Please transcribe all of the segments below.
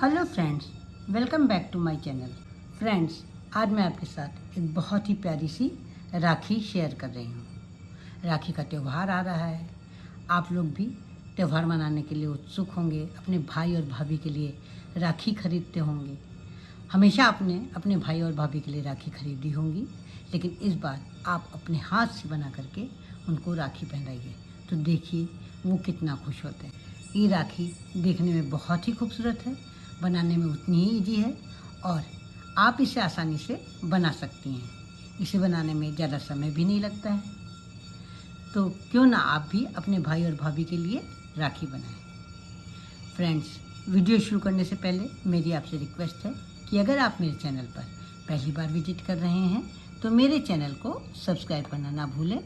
Hello friends, welcome back to my channel. Friends, आज मैं आपके साथ एक बहुत ही प्यारी सी राखी शेयर कर रही हूँ। राखी का त्यौहार आ रहा है। आप लोग भी त्यौहार मनाने के लिए उत्सुक होंगे, अपने भाई और भाभी के लिए राखी खरीदते होंगे। हमेशा आपने अपने भाई और भाभी के लिए राखी खरीदी होंगी, लेकिन इस बार आप अपने हाथ से बना करके उनको राखी पहनाइए तो देखिए वो कितना खुश होते हैं। ये राखी देखने में बहुत ही खूबसूरत है, बनाने में उतनी ही ईजी है और आप इसे आसानी से बना सकती हैं। इसे बनाने में ज़्यादा समय भी नहीं लगता है, तो क्यों ना आप भी अपने भाई और भाभी के लिए राखी बनाएं। फ्रेंड्स, वीडियो शुरू करने से पहले मेरी आपसे रिक्वेस्ट है कि अगर आप मेरे चैनल पर पहली बार विजिट कर रहे हैं तो मेरे चैनल को सब्सक्राइब करना ना भूलें,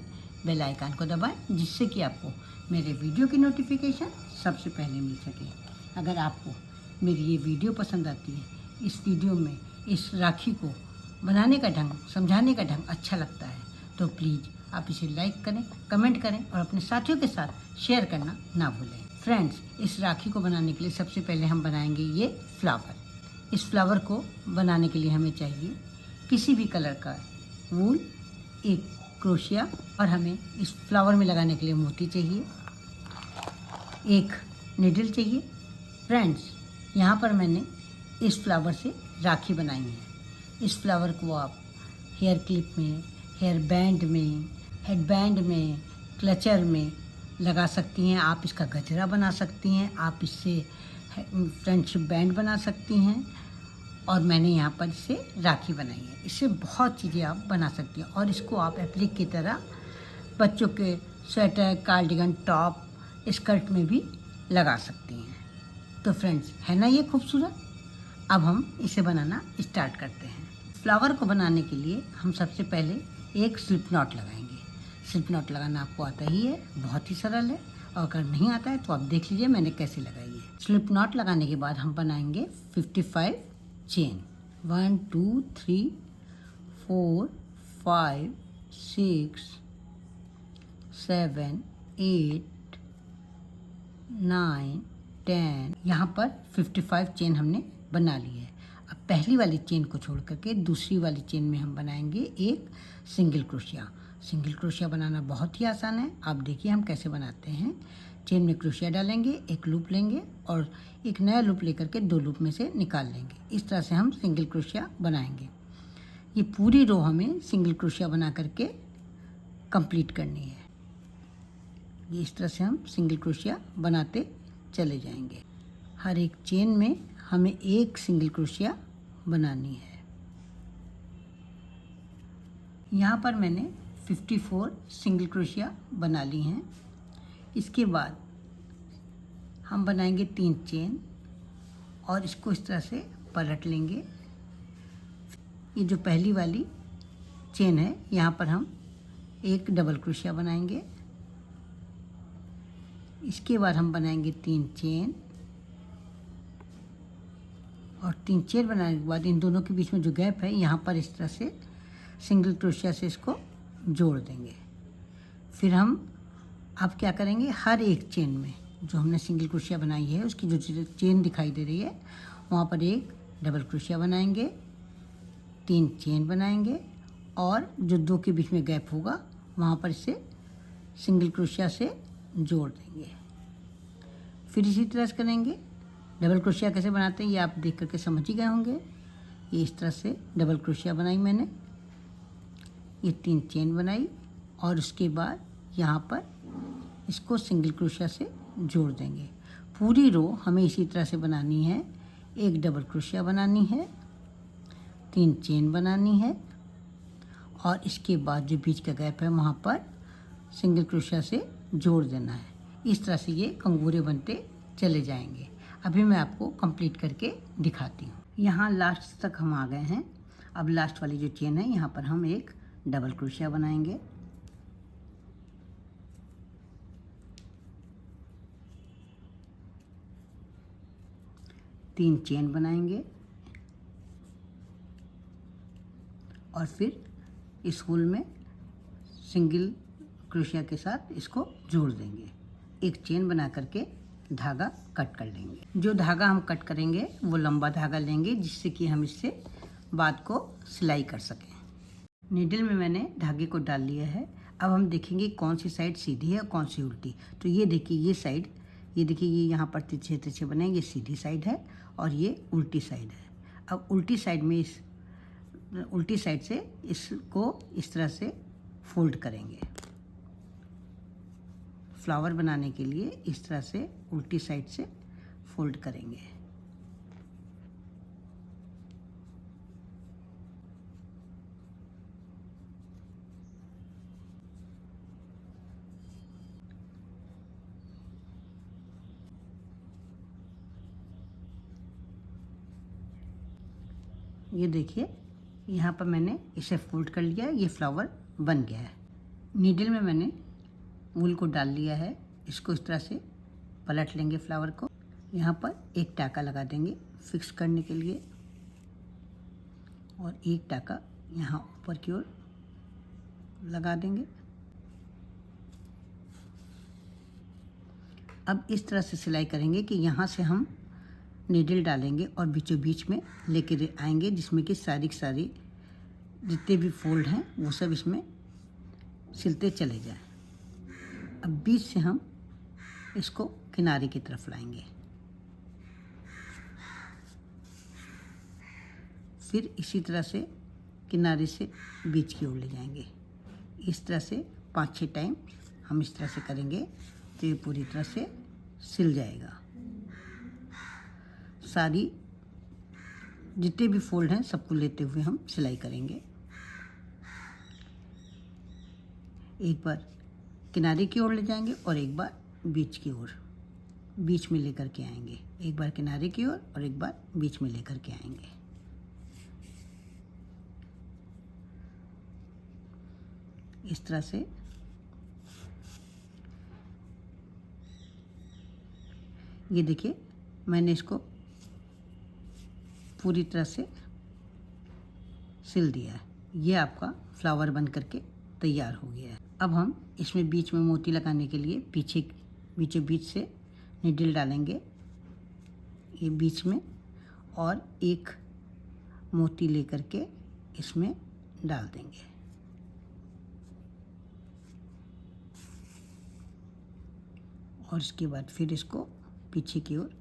बेल आइकन को दबाएं, जिससे कि आपको मेरे वीडियो की नोटिफिकेशन सबसे पहले मिल सके। अगर आपको मेरी ये वीडियो पसंद आती है, इस वीडियो में इस राखी को बनाने का ढंग, समझाने का ढंग अच्छा लगता है, तो प्लीज़ आप इसे लाइक करें, कमेंट करें और अपने साथियों के साथ शेयर करना ना भूलें। फ्रेंड्स, इस राखी को बनाने के लिए सबसे पहले हम बनाएंगे ये फ्लावर। इस फ्लावर को बनाने के लिए हमें चाहिए किसी भी कलर का वूल, एक क्रोशिया और हमें इस फ्लावर में लगाने के लिए मोती चाहिए, एक निडल चाहिए। फ्रेंड्स, यहाँ पर मैंने इस फ्लावर से राखी बनाई है। इस फ्लावर को आप हेयर क्लिप में, हेयर बैंड में, हेडबैंड में, क्लचर में लगा सकती हैं। आप इसका गजरा बना सकती हैं, आप इससे फ्रेंडशिप बैंड बना सकती हैं और मैंने यहाँ पर इसे राखी बनाई है। इससे बहुत चीज़ें आप बना सकती हैं और इसको आप एप्लिक की तरह बच्चों के स्वेटर, कार्डिगन, टॉप, स्कर्ट में भी लगा सकती हैं। तो फ्रेंड्स, है ना ये खूबसूरत। अब हम इसे बनाना स्टार्ट करते हैं। फ्लावर को बनाने के लिए हम सबसे पहले एक स्लिप नॉट लगाएंगे। स्लिप नॉट लगाना आपको आता ही है, बहुत ही सरल है, और अगर नहीं आता है तो आप देख लीजिए मैंने कैसे लगाई है। स्लिप नॉट लगाने के बाद हम बनाएंगे 55 चेन। 1 2 3 4 5 6 7 8 9 10। यहाँ पर 55 चेन हमने बना ली है। अब पहली वाली चेन को छोड़ करके दूसरी वाली चेन में हम बनाएंगे एक सिंगल क्रोशिया। सिंगल क्रोशिया बनाना बहुत ही आसान है। आप देखिए हम कैसे बनाते हैं। चेन में क्रोशिया डालेंगे, एक लूप लेंगे और एक नया लूप लेकर के दो लूप में से निकाल लेंगे। इस तरह से हम सिंगल क्रोशिया बनाएंगे। ये पूरी रो हमें सिंगल क्रोशिया बना करके कंप्लीट करनी है। ये इस तरह से हम सिंगल क्रोशिया बनाते चले जाएंगे। हर एक चेन में हमें एक सिंगल क्रोशिया बनानी है। यहाँ पर मैंने 54 सिंगल क्रोशिया बना ली हैं। इसके बाद हम बनाएंगे 3 चेन और इसको इस तरह से पलट लेंगे। ये जो पहली वाली चेन है, यहाँ पर हम एक डबल क्रोशिया बनाएंगे। इसके बाद हम बनाएंगे 3 चेन और 3 चेन बनाने के बाद इन दोनों के बीच में जो गैप है, यहाँ पर इस तरह से सिंगल क्रोशिया से इसको जोड़ देंगे। फिर हम अब क्या करेंगे, हर एक चेन में जो हमने सिंगल क्रोशिया बनाई है उसकी जो चेन दिखाई दे रही है वहाँ पर एक डबल क्रोशिया बनाएंगे, 3 चेन बनाएंगे और जो दो के बीच में गैप होगा वहाँ पर इसे सिंगल क्रोशिया से जोड़ देंगे। फिर इसी तरह से करेंगे। डबल क्रोशिया कैसे बनाते हैं ये आप देख करके समझ ही गए होंगे। ये इस तरह से डबल क्रोशिया बनाई मैंने, ये 3 चेन बनाई और उसके बाद यहाँ पर इसको सिंगल क्रोशिया से जोड़ देंगे। पूरी रो हमें इसी तरह से बनानी है। एक डबल क्रोशिया बनानी है, 3 चेन बनानी है और इसके बाद जो बीच का गैप है वहाँ पर सिंगल क्रोशिया से जोड़ देना है। इस तरह से ये कंगूरे बनते चले जाएंगे। अभी मैं आपको कंप्लीट करके दिखाती हूँ। यहाँ लास्ट तक हम आ गए हैं। अब लास्ट वाली जो चेन है यहाँ पर हम एक डबल क्रोशिया बनाएंगे। तीन चेन बनाएंगे और फिर इस होल में सिंगल क्रोशिया के साथ इसको जोड़ देंगे। एक चेन बना करके धागा कट कर लेंगे। जो धागा हम कट करेंगे वो लंबा धागा लेंगे, जिससे कि हम इससे बाद को सिलाई कर सकें। नीडल में मैंने धागे को डाल लिया है। अब हम देखेंगे कौन सी साइड सीधी है और कौन सी उल्टी। तो ये देखिए, ये साइड, ये देखिए, ये यहाँ पर तिरछे तिरछे बने, ये सीधी साइड है और ये उल्टी साइड है। अब उल्टी साइड में उल्टी साइड से इसको इस तरह से फोल्ड करेंगे। फ्लावर बनाने के लिए इस तरह से उल्टी साइड से फोल्ड करेंगे। ये देखिए, यहाँ पर मैंने इसे फोल्ड कर लिया है, ये फ्लावर बन गया है। नीडल में मैंने वूल को डाल लिया है। इसको इस तरह से पलट लेंगे फ्लावर को। यहाँ पर एक टाका लगा देंगे फिक्स करने के लिए और एक टाका यहाँ ऊपर की ओर लगा देंगे। अब इस तरह से सिलाई करेंगे कि यहाँ से हम नीडल डालेंगे और बीचों बीच में लेके आएंगे, जिसमें कि सारी जितने भी फोल्ड हैं वो सब इसमें सिलते चले जाएं। अब बीच से हम इसको किनारे की तरफ लाएंगे, फिर इसी तरह से किनारे से बीच की ओर ले जाएंगे। इस तरह से 5-6 टाइम हम इस तरह से करेंगे तो ये पूरी तरह से सिल जाएगा। सारी जितने भी फोल्ड हैं सबको लेते हुए हम सिलाई करेंगे। एक बार किनारे की ओर ले जाएंगे और एक बार बीच की ओर, बीच में लेकर के आएंगे। एक बार किनारे की ओर और एक बार बीच में लेकर के आएंगे। इस तरह से ये देखिए, मैंने इसको पूरी तरह से सिल दिया है। ये आपका फ्लावर बन करके तैयार हो गया है। अब हम इसमें बीच में मोती लगाने के लिए बीचों बीच से नीडल डालेंगे, ये बीच में, और एक मोती लेकर के इसमें डाल देंगे। और इसके बाद फिर इसको पीछे की ओर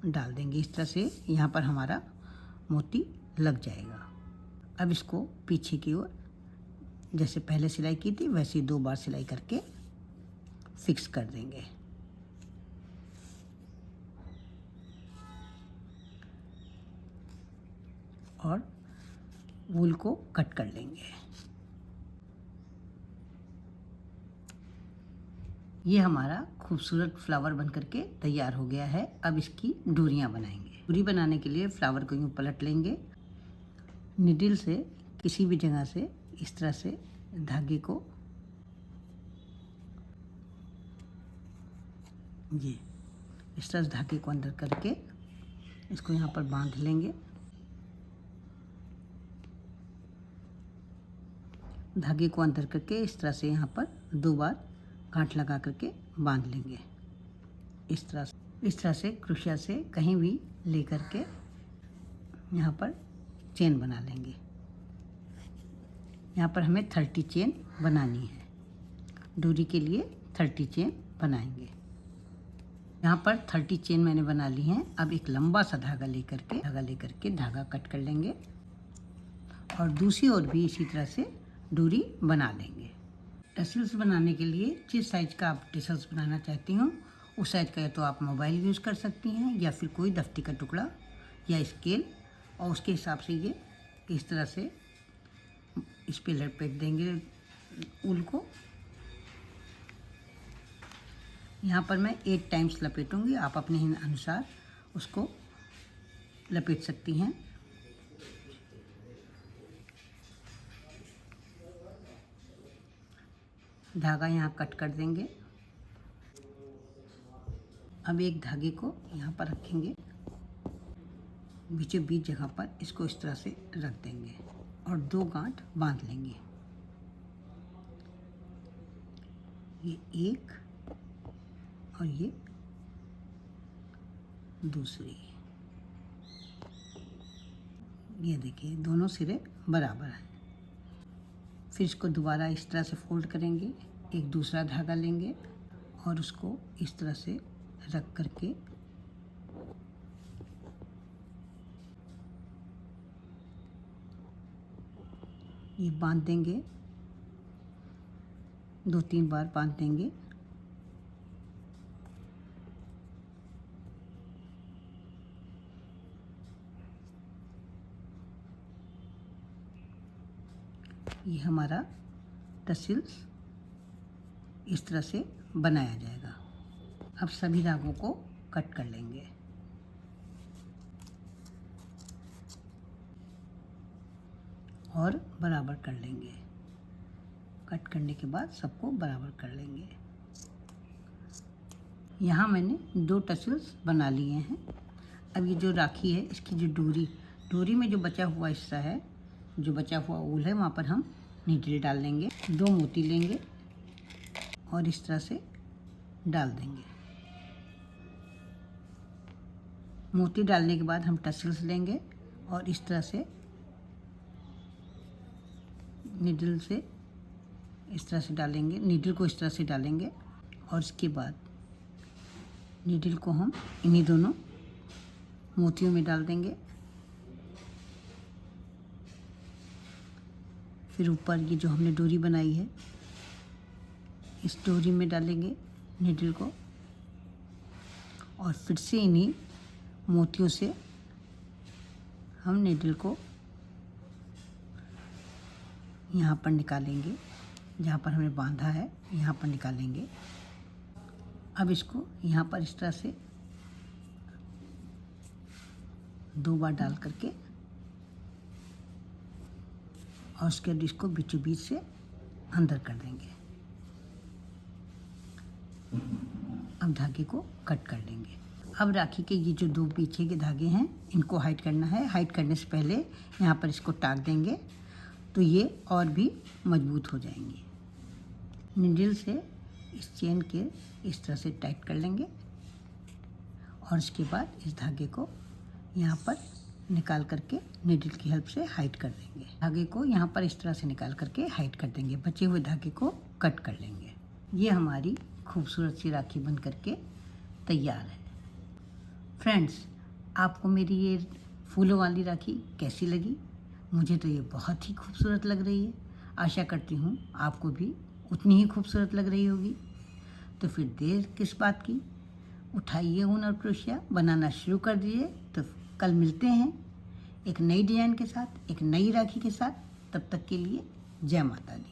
डाल देंगे। इस तरह से यहाँ पर हमारा मोती लग जाएगा। अब इसको पीछे की ओर जैसे पहले सिलाई की थी वैसे ही 2 बार सिलाई करके फिक्स कर देंगे। और वूल को कट कर लेंगे। ये हमारा खूबसूरत फ्लावर बन करके तैयार हो गया है। अब इसकी डोरियाँ बनाएंगे। डोरी बनाने के लिए फ्लावर को यूँ पलट लेंगे, निडल से किसी भी जगह से इस तरह से धागे को ये इस तरह से धागे को अंदर करके इसको यहाँ पर बांध लेंगे। धागे को अंदर करके इस तरह से यहाँ पर 2 बार गांठ लगा करके बांध लेंगे। इस तरह से क्रोशिया से कहीं भी ले करके यहाँ पर चेन बना लेंगे। यहाँ पर हमें 30 चेन बनानी है। डोरी के लिए 30 चेन बनाएंगे। यहाँ पर 30 चेन मैंने बना ली हैं। अब एक लंबा सा धागा लेकर के धागा कट कर लेंगे और दूसरी ओर भी इसी तरह से डोरी बना लेंगे। टसल्स बनाने के लिए जिस साइज का आप टसल्स बनाना चाहती हो उस साइज का या तो आप मोबाइल यूज़ कर सकती हैं या फिर कोई दफ्ती का टुकड़ा या स्केल, और उसके हिसाब से ये इस तरह से इस पे लपेट देंगे ऊल को। यहाँ पर मैं 8 टाइम्स लपेटूंगी, आप अपने अनुसार उसको लपेट सकती हैं। धागा यहाँ कट कर देंगे। अब एक धागे को यहाँ पर रखेंगे, बीचों बीच जगह पर इसको इस तरह से रख देंगे और 2 गांठ बांध लेंगे। ये एक और ये दूसरी। ये देखिए दोनों सिरे बराबर हैं। फिर इसको दोबारा इस तरह से फोल्ड करेंगे, एक दूसरा धागा लेंगे और उसको इस तरह से रख करके ये बांध देंगे, 2-3 बार बांध देंगे। ये हमारा टसिल्स इस तरह से बनाया जाएगा। अब सभी धागों को कट कर लेंगे। और बराबर कर लेंगे। कट करने के बाद सबको बराबर कर लेंगे। यहाँ मैंने 2 टसल्स बना लिए हैं। अब ये जो राखी है, इसकी जो डोरी में जो बचा हुआ हिस्सा है, जो बचा हुआ ऊल है, वहाँ पर हम नीडल डाल लेंगे। 2 मोती लेंगे और इस तरह से डाल देंगे। मोती डालने के बाद हम टसल्स लेंगे और इस तरह से नीडल से इस तरह से डालेंगे। नीडल को इस तरह से डालेंगे और इसके बाद नीडल को हम इन्हीं दोनों मोतियों में डाल देंगे। फिर ऊपर ये जो हमने डोरी बनाई है, इस डोरी में डालेंगे नीडल को और फिर से इन्हीं मोतियों से हम नीडल को यहाँ पर निकालेंगे। जहाँ पर हमने बांधा है यहाँ पर निकालेंगे। अब इसको यहाँ पर इस तरह से 2 बार डाल करके और उसके बाद इसको बीचों बीच से अंदर कर देंगे। अब धागे को कट कर लेंगे। अब राखी के ये जो 2 पीछे के धागे हैं, इनको हाइड करना है। हाइड करने से पहले यहाँ पर इसको टाक देंगे तो ये और भी मजबूत हो जाएंगी। नीडल से इस चेन के इस तरह से टाइट कर लेंगे और इसके बाद इस धागे को यहाँ पर निकाल करके नीडल की हेल्प से हाइड कर देंगे। धागे को यहाँ पर इस तरह से निकाल करके हाइड कर देंगे। बचे हुए धागे को कट कर लेंगे। ये हमारी खूबसूरत सी राखी बन करके तैयार है। फ्रेंड्स, आपको मेरी ये फूलों वाली राखी कैसी लगी? मुझे तो ये बहुत ही खूबसूरत लग रही है। आशा करती हूँ आपको भी उतनी ही खूबसूरत लग रही होगी। तो फिर देर किस बात की, उठाइए ऊन और क्रोशिया, बनाना शुरू कर दीजिए। तो कल मिलते हैं एक नई डिज़ाइन के साथ, एक नई राखी के साथ। तब तक के लिए जय माता दी।